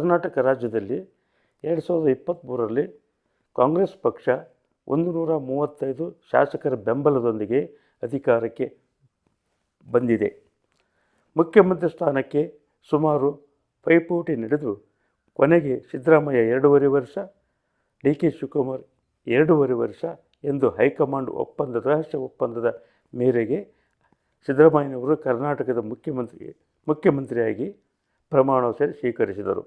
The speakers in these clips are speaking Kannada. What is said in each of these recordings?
ಕರ್ನಾಟಕ ರಾಜ್ಯದಲ್ಲಿ 2023ರಲ್ಲಿ ಕಾಂಗ್ರೆಸ್ ಪಕ್ಷ 135 ಶಾಸಕರ ಬೆಂಬಲದೊಂದಿಗೆ ಅಧಿಕಾರಕ್ಕೆ ಬಂದಿದೆ. ಮುಖ್ಯಮಂತ್ರಿ ಸ್ಥಾನಕ್ಕೆ ಸುಮಾರು ಪೈಪೋಟಿ ನಡೆದು ಕೊನೆಗೆ ಸಿದ್ದರಾಮಯ್ಯ 2.5 ವರ್ಷ, ಡಿ ಕೆ ಶಿವಕುಮಾರ್ 2.5 ವರ್ಷ ಎಂದು ಹೈಕಮಾಂಡ್ ರಹಸ್ಯ ಒಪ್ಪಂದದ ಮೇರೆಗೆ ಸಿದ್ದರಾಮಯ್ಯನವರು ಕರ್ನಾಟಕದ ಮುಖ್ಯಮಂತ್ರಿಯಾಗಿ ಪ್ರಮಾಣವಚನ ಸ್ವೀಕರಿಸಿದರು.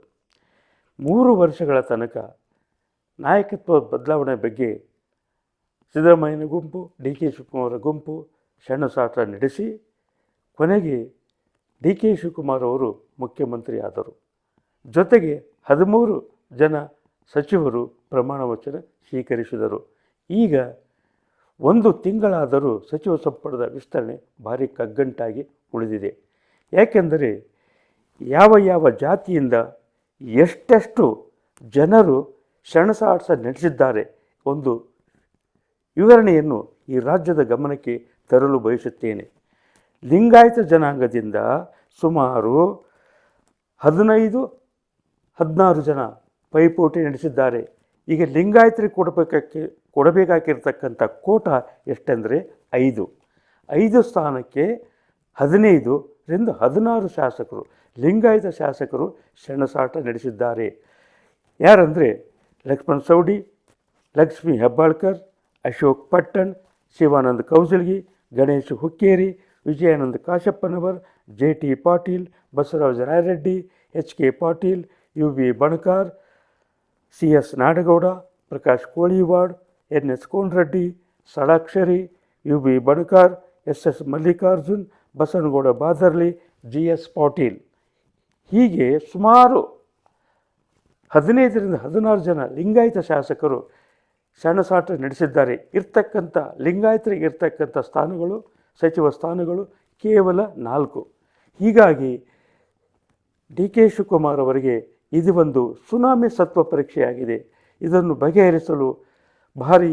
3 ವರ್ಷಗಳ ತನಕ ನಾಯಕತ್ವ ಬದಲಾವಣೆ ಬಗ್ಗೆ ಸಿದ್ದರಾಮಯ್ಯನ ಗುಂಪು, ಡಿ ಕೆ ಶಿವಕುಮಾರ್ ಗುಂಪು ಸೆಣಸಾಟ ನಡೆಸಿ ಕೊನೆಗೆ ಡಿ ಕೆ ಶಿವಕುಮಾರ್ ಅವರು ಮುಖ್ಯಮಂತ್ರಿ ಆದರು. ಜೊತೆಗೆ 13 ಜನ ಸಚಿವರು ಪ್ರಮಾಣ ವಚನ ಸ್ವೀಕರಿಸಿದರು. ಈಗ 1 ತಿಂಗಳಾದರೂ ಸಚಿವ ಸಂಪುಟದ ವಿಸ್ತರಣೆ ಭಾರಿ ಕಗ್ಗಂಟಾಗಿ ಉಳಿದಿದೆ. ಯಾಕೆಂದರೆ ಯಾವ ಜಾತಿಯಿಂದ ಎಷ್ಟೆಷ್ಟು ಜನರು ಸೆಣಸಾಟ ನಡೆಸಿದ್ದಾರೆ ಒಂದು ವಿವರಣೆಯನ್ನು ಈ ರಾಜ್ಯದ ಗಮನಕ್ಕೆ ತರಲು ಬಯಸುತ್ತೇನೆ. ಲಿಂಗಾಯತ ಜನಾಂಗದಿಂದ ಸುಮಾರು 15-16 ಜನ ಪೈಪೋಟಿ ನಡೆಸಿದ್ದಾರೆ. ಈಗ ಲಿಂಗಾಯತರಿಗೆ ಕೊಡಬೇಕಾಗಿರ್ತಕ್ಕಂಥ ಕೋಟ ಎಷ್ಟೆಂದರೆ 5 ಸ್ಥಾನಕ್ಕೆ 15-16 ಶಾಸಕರು ಲಿಂಗಾಯತ ಶಾಸಕರು ಸೆಣಸಾಟ ನಡೆಸಿದ್ದಾರೆ. ಯಾರಂದರೆ Laxman Savadi, Lakshmi Hebbalkar, Ashok Pattan, Shivanand Kaujalgi, Ganesh Hukkeri, Vijayanand Kashappanavar, J T Patil, Basavaraj Rayareddy, H K Patil, U B Banakar, C S Nadagouda, Prakash Koliwad, N S Konareddy, Shadakshari, U B Banakar, S S Mallikarjun, Basanagouda Badarli, G S Patil ಹೀಗೆ ಸುಮಾರು 15-16 ಜನ ಲಿಂಗಾಯತ ಶಾಸಕರು ಸೆಣಸಾಟ ನಡೆಸಿದ್ದಾರೆ. ಲಿಂಗಾಯತರಿಗೆ ಇರ್ತಕ್ಕಂಥ ಸ್ಥಾನಗಳು, ಸಚಿವ ಸ್ಥಾನಗಳು ಕೇವಲ 4. ಹೀಗಾಗಿ ಡಿ ಕೆ ಶಿವಕುಮಾರ್ ಅವರಿಗೆ ಇದು ಒಂದು ಸುನಾಮಿ ಸತ್ವ ಪರೀಕ್ಷೆಯಾಗಿದೆ. ಇದನ್ನು ಬಗೆಹರಿಸಲು ಭಾರಿ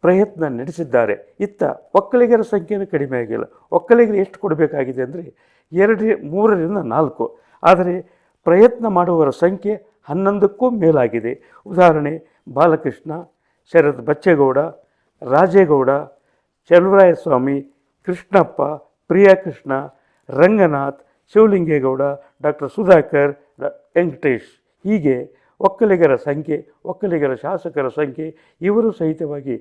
ಪ್ರಯತ್ನ ನಡೆಸಿದ್ದಾರೆ. ಇತ್ತ ಒಕ್ಕಲಿಗರ ಸಂಖ್ಯೆಯೂ ಕಡಿಮೆ ಆಗಿಲ್ಲ. ಒಕ್ಕಲಿಗರು ಎಷ್ಟು ಕೊಡಬೇಕಾಗಿದೆ ಅಂದರೆ 3-4, ಆದರೆ ಪ್ರಯತ್ನ ಮಾಡುವವರ ಸಂಖ್ಯೆ 11ಕ್ಕೂ ಮೇಲಾಗಿದೆ. ಉದಾಹರಣೆ ಬಾಲಕೃಷ್ಣ, ಶರತ್ ಬಚ್ಚೇಗೌಡ, ರಾಜೇಗೌಡ, ಚಲುವರಾಯಸ್ವಾಮಿ, ಕೃಷ್ಣಪ್ಪ, ಪ್ರಿಯಾಕೃಷ್ಣ, ರಂಗನಾಥ್, ಶಿವಲಿಂಗೇಗೌಡ, ಡಾಕ್ಟರ್ ಸುಧಾಕರ್, ವೆಂಕಟೇಶ್ ಹೀಗೆ ಒಕ್ಕಲಿಗರ ಶಾಸಕರ ಸಂಖ್ಯೆ ಇವರು ಸಹಿತವಾಗಿ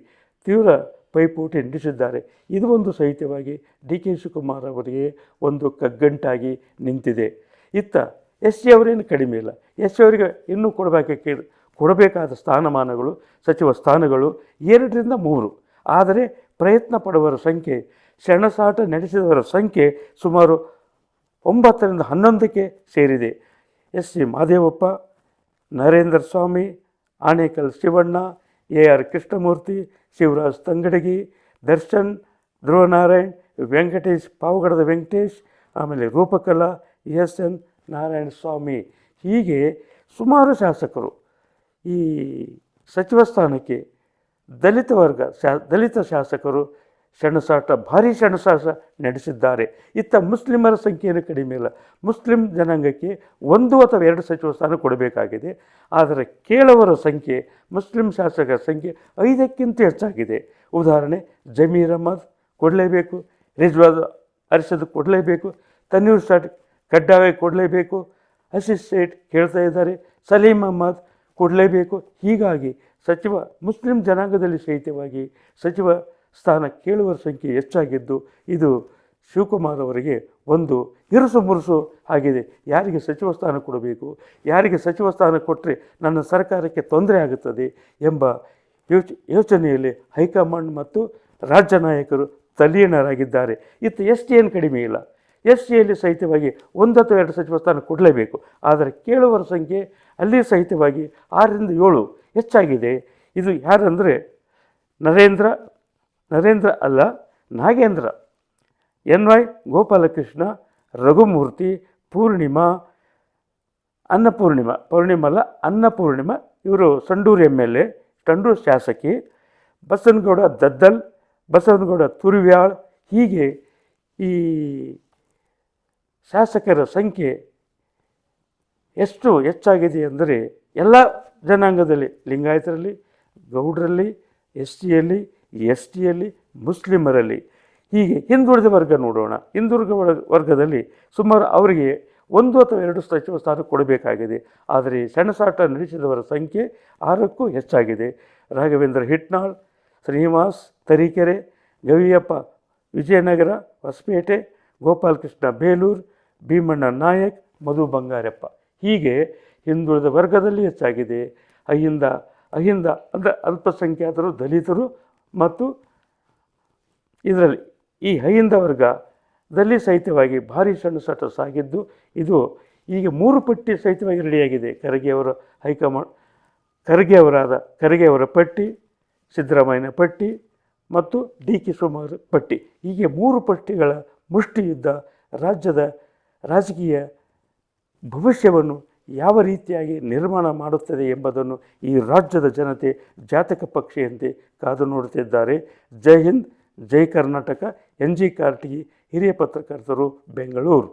ತೀವ್ರ ಪೈಪೋಟಿ ನಡೆಸಿದ್ದಾರೆ. ಇದು ಒಂದು ಸಹಿತವಾಗಿ ಡಿ ಕೆ ಶಿವಕುಮಾರ್ ಅವರಿಗೆ ಒಂದು ಕಗ್ಗಂಟಾಗಿ ನಿಂತಿದೆ. ಇತ್ತ ಎಸ್ ಸಿ ಅವರೇನು ಕಡಿಮೆ ಇಲ್ಲ. ಎಸ್ ಸಿ ಅವರಿಗೆ ಇನ್ನೂ ಕೊಡಬೇಕಾದ ಸ್ಥಾನಮಾನಗಳು, ಸಚಿವ ಸ್ಥಾನಗಳು 2-3, ಆದರೆ ಪ್ರಯತ್ನ ಪಡುವವರ ಸಂಖ್ಯೆ, ಸೆಣಸಾಟ ನಡೆಸಿದವರ ಸಂಖ್ಯೆ ಸುಮಾರು 9-11ಕ್ಕೆ ಸೇರಿದೆ. S C Mahadevappa, Narendra Swamy, Anekal Shivanna, A R Krishnamurthy, Shivaraj Tangadagi, Darshan, Dhruvanarayan, Venkatesh, ಪಾವಗಡದ ವೆಂಕಟೇಶ್, ಆಮೇಲೆ ರೂಪಕಲಾ, ಎಸ್ ಎನ್ ನಾರಾಯಣ ಸ್ವಾಮಿ ಹೀಗೆ ಸುಮಾರು ಶಾಸಕರು ಈ ಸಚಿವ ಸ್ಥಾನಕ್ಕೆ ದಲಿತ ಶಾಸಕರು ಭಾರೀ ಸೆಣಸಾಟ ನಡೆಸಿದ್ದಾರೆ. ಇತ್ತ ಮುಸ್ಲಿಮರ ಸಂಖ್ಯೆಯನ್ನು ಕಡಿಮೆ ಇಲ್ಲ. ಮುಸ್ಲಿಂ ಜನಾಂಗಕ್ಕೆ 1 ಅಥವಾ 2 ಸಚಿವ ಸ್ಥಾನ ಕೊಡಬೇಕಾಗಿದೆ. ಆದರೆ ಕೇಳುವರ ಸಂಖ್ಯೆ, ಮುಸ್ಲಿಂ ಶಾಸಕರ ಸಂಖ್ಯೆ 5ಕ್ಕಿಂತ ಹೆಚ್ಚಾಗಿದೆ. ಉದಾಹರಣೆ ಜಮೀರ್ ಅಹ್ಮದ್ ಕೊಡಲೇಬೇಕು, ರಿಜ್ವಾನ್ ಅರ್ಷದ್ ಕೊಡಲೇಬೇಕು, ತನ್ವೀರ್ ಸೇಠ್ ಕಡ್ಡಾಯ ಕೊಡಲೇಬೇಕು, ಹಸೀಸ್ ಸೇಠ್ ಕೇಳ್ತಾ ಇದ್ದಾರೆ, ಸಲೀಂ ಅಹ್ಮದ್ ಕೊಡಲೇಬೇಕು. ಹೀಗಾಗಿ ಮುಸ್ಲಿಂ ಜನಾಂಗದಲ್ಲಿ ಸಹಿತವಾಗಿ ಸಚಿವ ಸ್ಥಾನ ಕೇಳುವರ ಸಂಖ್ಯೆ ಹೆಚ್ಚಾಗಿದ್ದು ಇದು ಶಿವಕುಮಾರ್ ಅವರಿಗೆ ಒಂದು ಇರುಸು ಮುರುಸು ಆಗಿದೆ. ಯಾರಿಗೆ ಸಚಿವ ಸ್ಥಾನ ಕೊಡಬೇಕು, ಯಾರಿಗೆ ಸಚಿವ ಸ್ಥಾನ ಕೊಟ್ಟರೆ ನನ್ನ ಸರ್ಕಾರಕ್ಕೆ ತೊಂದರೆ ಆಗುತ್ತದೆ ಎಂಬ ಯೋಚನೆಯಲ್ಲಿ ಹೈಕಮಾಂಡ್ ಮತ್ತು ರಾಜ್ಯ ನಾಯಕರು ತಲ್ಲೀನರಾಗಿದ್ದಾರೆ. ಇತ್ತು ಎಸ್ ಟಿ ಏನು ಕಡಿಮೆ ಇಲ್ಲ. ಎಸ್ ಟಿಯಲ್ಲಿ ಸಹಿತವಾಗಿ 1 ಅಥವಾ 2 ಸಚಿವ ಸ್ಥಾನ ಕೊಡಲೇಬೇಕು. ಆದರೆ ಕೇಳುವರ ಸಂಖ್ಯೆ ಅಲ್ಲಿ ಸಹಿತವಾಗಿ 6-7 ಹೆಚ್ಚಾಗಿದೆ. ಇದು ಯಾರಂದರೆ ನರೇಂದ್ರ ಅಲ್ಲ, ನಾಗೇಂದ್ರ, ಎನ್ ವೈ ಗೋಪಾಲಕೃಷ್ಣ, ರಘುಮೂರ್ತಿ, ಪೂರ್ಣಿಮಾ, ಅನ್ನಪೂರ್ಣಿಮಾ ಇವರು ಸಂಡೂರು MLA, ಸಂಡೂರು ಶಾಸಕಿ, ಬಸನಗೌಡ ದದ್ದಲ್, ಬಸವನಗೌಡ ತುರಿವ್ಯಾಳ್ ಹೀಗೆ ಈ ಶಾಸಕರ ಸಂಖ್ಯೆ ಎಷ್ಟು ಹೆಚ್ಚಾಗಿದೆ ಅಂದರೆ ಎಲ್ಲ ಜನಾಂಗದಲ್ಲಿ, ಲಿಂಗಾಯತರಲ್ಲಿ, ಗೌಡರಲ್ಲಿ, ಎಸ್ ಟಿಯಲ್ಲಿ, ಎಸ್ ಟಿಯಲ್ಲಿ, ಮುಸ್ಲಿಮರಲ್ಲಿ, ಹೀಗೆ ಹಿಂದುಳಿದ ವರ್ಗ ನೋಡೋಣ. ಹಿಂದುಳಿದ ವರ್ಗದಲ್ಲಿ ಸುಮಾರು ಅವರಿಗೆ 1 ಅಥವಾ 2 ಸಚಿವ ಸ್ಥಾನ ಕೊಡಬೇಕಾಗಿದೆ. ಆದರೆ ಸೆಣಸಾಟ ನಡೆಸಿದವರ ಸಂಖ್ಯೆ 6ಕ್ಕೂ ಹೆಚ್ಚಾಗಿದೆ. ರಾಘವೇಂದ್ರ ಹಿಟ್ನಾಳ್, ಶ್ರೀನಿವಾಸ್ ತರೀಕೆರೆ, ಗವಿಯಪ್ಪ ವಿಜಯನಗರ ಹೊಸಪೇಟೆ, ಗೋಪಾಲಕೃಷ್ಣ ಬೇಲೂರು, ಭೀಮಣ್ಣ ನಾಯಕ್, ಮಧು ಬಂಗಾರಪ್ಪ, ಹೀಗೆ ಹಿಂದುಳಿದ ವರ್ಗದಲ್ಲಿ ಹೆಚ್ಚಾಗಿದೆ. ಅಹಿಂದ ಅಂದರೆ ಅಲ್ಪಸಂಖ್ಯಾತರು, ದಲಿತರು ಮತ್ತು ಇದರಲ್ಲಿ ಈ ಅಹಿಂದ ವರ್ಗದಲ್ಲಿ ಸಹಿತವಾಗಿ ಭಾರಿ ಸೆಣಸಾಟ ಸಾಗಿದ್ದು, ಇದು ಈಗ 3 ಪಟ್ಟಿ ಸಹಿತವಾಗಿ ರೆಡಿಯಾಗಿದೆ. ಖರ್ಗೆ ಅವರ ಪಟ್ಟಿ, ಸಿದ್ದರಾಮಯ್ಯನ ಪಟ್ಟಿ ಮತ್ತು ಡಿ ಕೆ ಶಿವಕುಮಾರ್ ಪಟ್ಟಿ, ಹೀಗೆ 3 ಪಟ್ಟಿಗಳ ಮುಷ್ಟಿಯುದ್ಧ ರಾಜ್ಯದ ರಾಜಕೀಯ ಭವಿಷ್ಯವನ್ನು ಯಾವ ರೀತಿಯಾಗಿ ನಿರ್ಮಾಣ ಮಾಡುತ್ತದೆ ಎಂಬುದನ್ನು ಈ ರಾಜ್ಯದ ಜನತೆ ಜಾತಕ ಪಕ್ಷಿಯಂತೆ ಕಾದು ನೋಡುತ್ತಿದ್ದಾರೆ. ಜೈ ಹಿಂದ್, ಜೈ ಕರ್ನಾಟಕ. NG ಕಾರ್ಟಿಗಿ, ಹಿರಿಯ ಪತ್ರಕರ್ತರು, ಬೆಂಗಳೂರು.